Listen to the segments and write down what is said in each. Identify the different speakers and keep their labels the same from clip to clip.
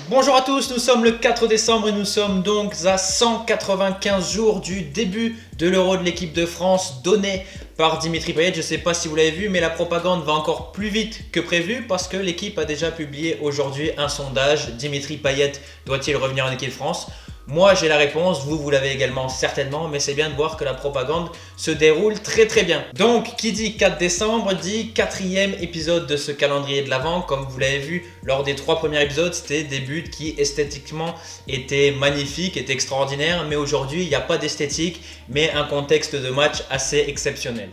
Speaker 1: Bonjour à tous, nous sommes le 4 décembre et nous sommes donc à 195 jours du début de l'Euro de l'équipe de France donné par Dimitri Payet. Je ne sais pas si vous l'avez vu, mais la propagande va encore plus vite que prévu parce que l'équipe a déjà publié aujourd'hui un sondage. Dimitri Payet doit-il revenir en équipe de France ? Moi j'ai la réponse, vous l'avez également certainement, mais c'est bien de voir que la propagande se déroule très bien. Donc qui dit 4 décembre dit 4e épisode de ce calendrier de l'Avent. Comme vous l'avez vu lors des 3 premiers épisodes, c'était des buts qui esthétiquement étaient magnifiques, étaient extraordinaires, mais aujourd'hui il n'y a pas d'esthétique, mais un contexte de match assez exceptionnel.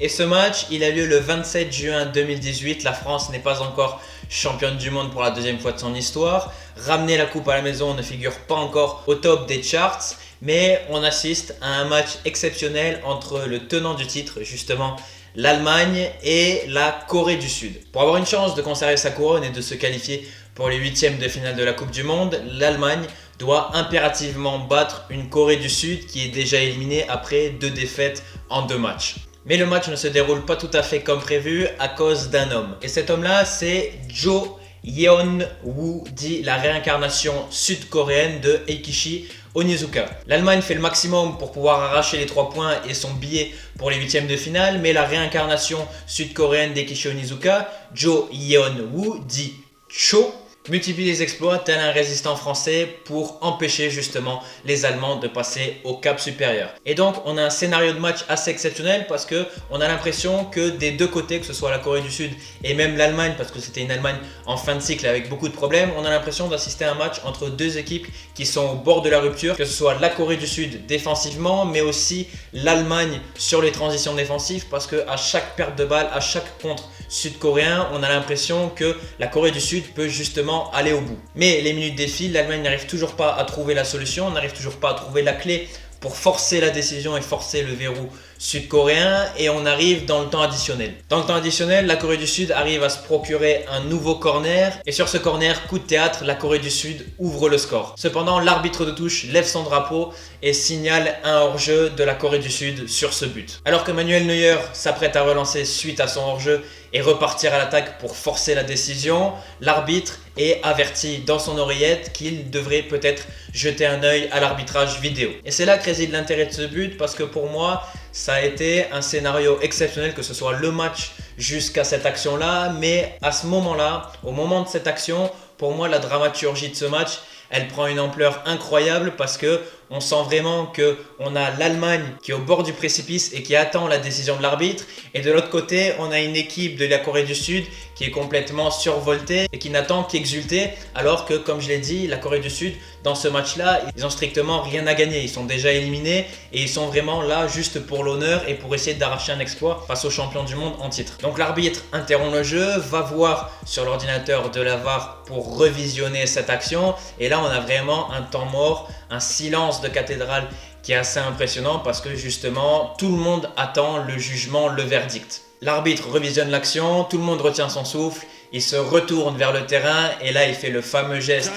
Speaker 1: Et ce match, il a lieu le 27 juin 2018. La France n'est pas encore championne du monde pour la deuxième fois de son histoire. Ramener la coupe à la maison ne figure pas encore au top des charts. Mais on assiste à un match exceptionnel entre le tenant du titre, justement l'Allemagne, et la Corée du Sud. Pour avoir une chance de conserver sa couronne et de se qualifier pour les 8e de finale de la Coupe du Monde, l'Allemagne doit impérativement battre une Corée du Sud qui est déjà éliminée après 2 défaites en 2 matchs. Mais le match ne se déroule pas tout à fait comme prévu à cause d'un homme. Et cet homme-là, c'est Jo Yeon-woo, dit la réincarnation sud-coréenne de Eikichi Onizuka. L'Allemagne fait le maximum pour pouvoir arracher les 3 points et son billet pour les 8e de finale, mais la réincarnation sud-coréenne d'Eikichi Onizuka, Jo Yeon-woo, dit Cho, multiplie les exploits tel un résistant français pour empêcher justement les Allemands de passer au cap supérieur. Et donc on a un scénario de match assez exceptionnel parce que on a l'impression que des deux côtés, que ce soit la Corée du Sud et même l'Allemagne, parce que c'était une Allemagne en fin de cycle avec beaucoup de problèmes, on a l'impression d'assister à un match entre deux équipes qui sont au bord de la rupture, que ce soit la Corée du Sud défensivement, mais aussi l'Allemagne sur les transitions défensives, parce que à chaque perte de balle, à chaque contre sud-coréen, on a l'impression que la Corée du Sud peut justement aller au bout. Mais les minutes défilent, l'Allemagne n'arrive toujours pas à trouver la solution, n'arrive toujours pas à trouver la clé pour forcer la décision et forcer le verrou sud-coréen, et on arrive dans le temps additionnel. Dans le temps additionnel, la Corée du Sud arrive à se procurer un nouveau corner, et sur ce corner, coup de théâtre, la Corée du Sud ouvre le score. Cependant, l'arbitre de touche lève son drapeau et signale un hors-jeu de la Corée du Sud sur ce but. Alors que Manuel Neuer s'apprête à relancer suite à son hors-jeu et repartir à l'attaque pour forcer la décision, l'arbitre est averti dans son oreillette qu'il devrait peut-être jeter un œil à l'arbitrage vidéo. Et c'est là que réside l'intérêt de ce but, parce que pour moi, ça a été un scénario exceptionnel, que ce soit le match jusqu'à cette action-là, mais à ce moment-là, au moment de cette action, pour moi, la dramaturgie de ce match, elle prend une ampleur incroyable parce que on sent vraiment qu'on a l'Allemagne qui est au bord du précipice et qui attend la décision de l'arbitre. Et de l'autre côté, on a une équipe de la Corée du Sud qui est complètement survoltée et qui n'attend qu'exulter. Alors que, comme je l'ai dit, la Corée du Sud, dans ce match-là, ils ont strictement rien à gagner. Ils sont déjà éliminés et ils sont vraiment là juste pour l'honneur et pour essayer d'arracher un exploit face aux champions du monde en titre. Donc l'arbitre interrompt le jeu, va voir sur l'ordinateur de la VAR pour revisionner cette action. Et là, on a vraiment un temps mort, un silence de cathédrale qui est assez impressionnant parce que justement tout le monde attend le jugement, le verdict. L'arbitre revisionne l'action, tout le monde retient son souffle, il se retourne vers le terrain et là il fait le fameux geste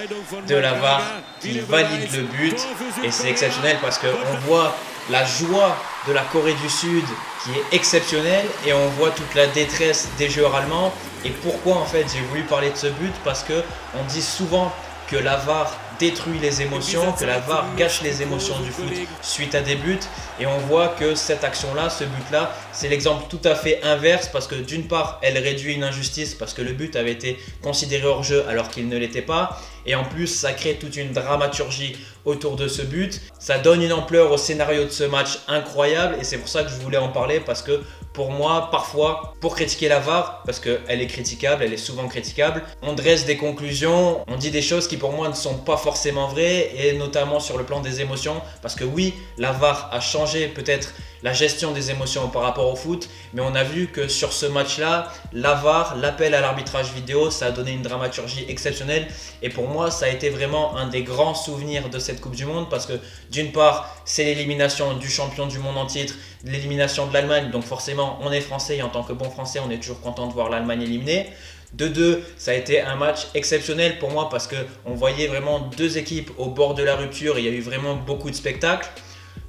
Speaker 1: de la VAR qui valide le but, et c'est exceptionnel parce qu'on voit la joie de la Corée du Sud qui est exceptionnelle et on voit toute la détresse des joueurs allemands. Et pourquoi en fait j'ai voulu parler de ce but? Parce que on dit souvent que la VAR détruit les émotions, que la VAR gâche les émotions du foot suite à des buts, et on voit que cette action-là, ce but-là, c'est l'exemple tout à fait inverse, parce que d'une part, elle réduit une injustice parce que le but avait été considéré hors jeu alors qu'il ne l'était pas, et en plus ça crée toute une dramaturgie autour de ce but, ça donne une ampleur au scénario de ce match incroyable, et c'est pour ça que je voulais en parler, parce que pour moi, parfois, pour critiquer la VAR, parce qu'elle est critiquable, elle est souvent critiquable, on dresse des conclusions, on dit des choses qui pour moi ne sont pas forcément vraies, et notamment sur le plan des émotions, parce que oui, la VAR a changé peut-être la gestion des émotions par rapport au foot, mais on a vu que sur ce match-là, la VAR, l'appel à l'arbitrage vidéo, ça a donné une dramaturgie exceptionnelle, et pour moi, ça a été vraiment un des grands souvenirs de cette Coupe du Monde, parce que d'une part, c'est l'élimination du champion du monde en titre, l'élimination de l'Allemagne, donc forcément, on est français, et en tant que bon français, on est toujours content de voir l'Allemagne éliminée. De deux, ça a été un match exceptionnel pour moi parce qu'on voyait vraiment deux équipes au bord de la rupture, et il y a eu vraiment beaucoup de spectacles.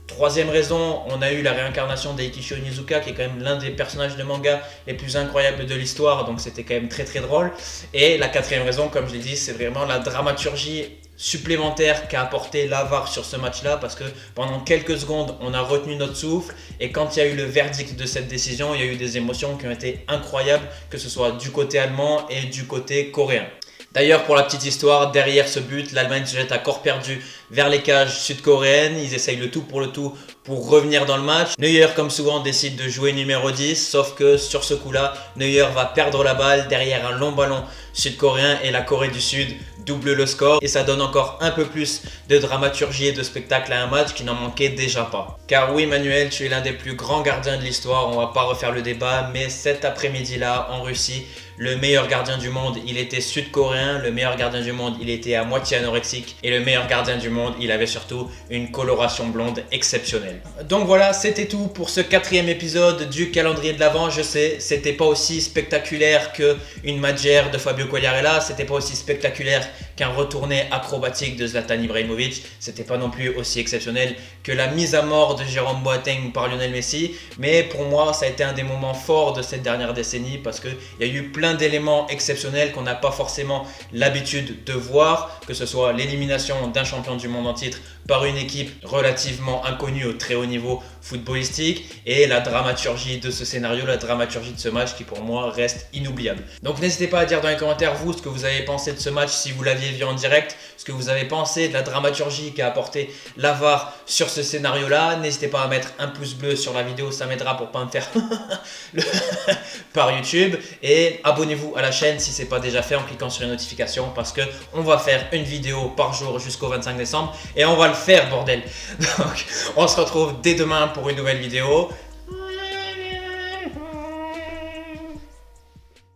Speaker 1: Troisième raison, on a eu la réincarnation d'Eikichi Onizuka, qui est quand même l'un des personnages de manga les plus incroyables de l'histoire, donc c'était quand même très très drôle. Et la quatrième raison, comme je l'ai dit, c'est vraiment la dramaturgie supplémentaire qu'a apporté l'AVAR sur ce match-là, parce que pendant quelques secondes, on a retenu notre souffle, et quand il y a eu le verdict de cette décision, il y a eu des émotions qui ont été incroyables, que ce soit du côté allemand et du côté coréen. D'ailleurs, pour la petite histoire, derrière ce but, l'Allemagne se jette à corps perdu vers les cages sud-coréennes. Ils essayent le tout pour revenir dans le match. Neuer, comme souvent, décide de jouer numéro 10, sauf que sur ce coup-là, Neuer va perdre la balle derrière un long ballon sud-coréen et la Corée du Sud double le score. Et ça donne encore un peu plus de dramaturgie et de spectacle à un match qui n'en manquait déjà pas. Car oui, Manuel, tu es l'un des plus grands gardiens de l'histoire, on va pas refaire le débat, mais cet après-midi-là, en Russie, le meilleur gardien du monde, il était sud-coréen, le meilleur gardien du monde, il était à moitié anorexique, et le meilleur gardien du monde, il avait surtout une coloration blonde exceptionnelle. Donc voilà, c'était tout pour ce 4e épisode du calendrier de l'Avent. Je sais, c'était pas aussi spectaculaire qu'une Madjer de Fabio Quagliarella, c'était pas aussi spectaculaire qu'un retourné acrobatique de Zlatan Ibrahimovic, c'était pas non plus aussi exceptionnel que la mise à mort de Jérôme Boateng par Lionel Messi, mais pour moi, ça a été un des moments forts de cette dernière décennie parce qu'il y a eu plein d'éléments exceptionnels qu'on n'a pas forcément l'habitude de voir, que ce soit l'élimination d'un champion du monde en titre par une équipe relativement inconnue au très haut niveau footballistique et la dramaturgie de ce scénario, la dramaturgie de ce match qui pour moi reste inoubliable. Donc n'hésitez pas à dire dans les commentaires vous ce que vous avez pensé de ce match si vous l'aviez vu en direct, ce que vous avez pensé de la dramaturgie qu'a apporté l'AVAR sur ce scénario-là. N'hésitez pas à mettre un pouce bleu sur la vidéo, ça m'aidera pour pas me faire par YouTube, et abonnez-vous à la chaîne si ce n'est pas déjà fait en cliquant sur les notifications parce que on va faire une vidéo par jour jusqu'au 25 décembre et on va le faire bordel. Donc on se retrouve dès demain pour une nouvelle vidéo.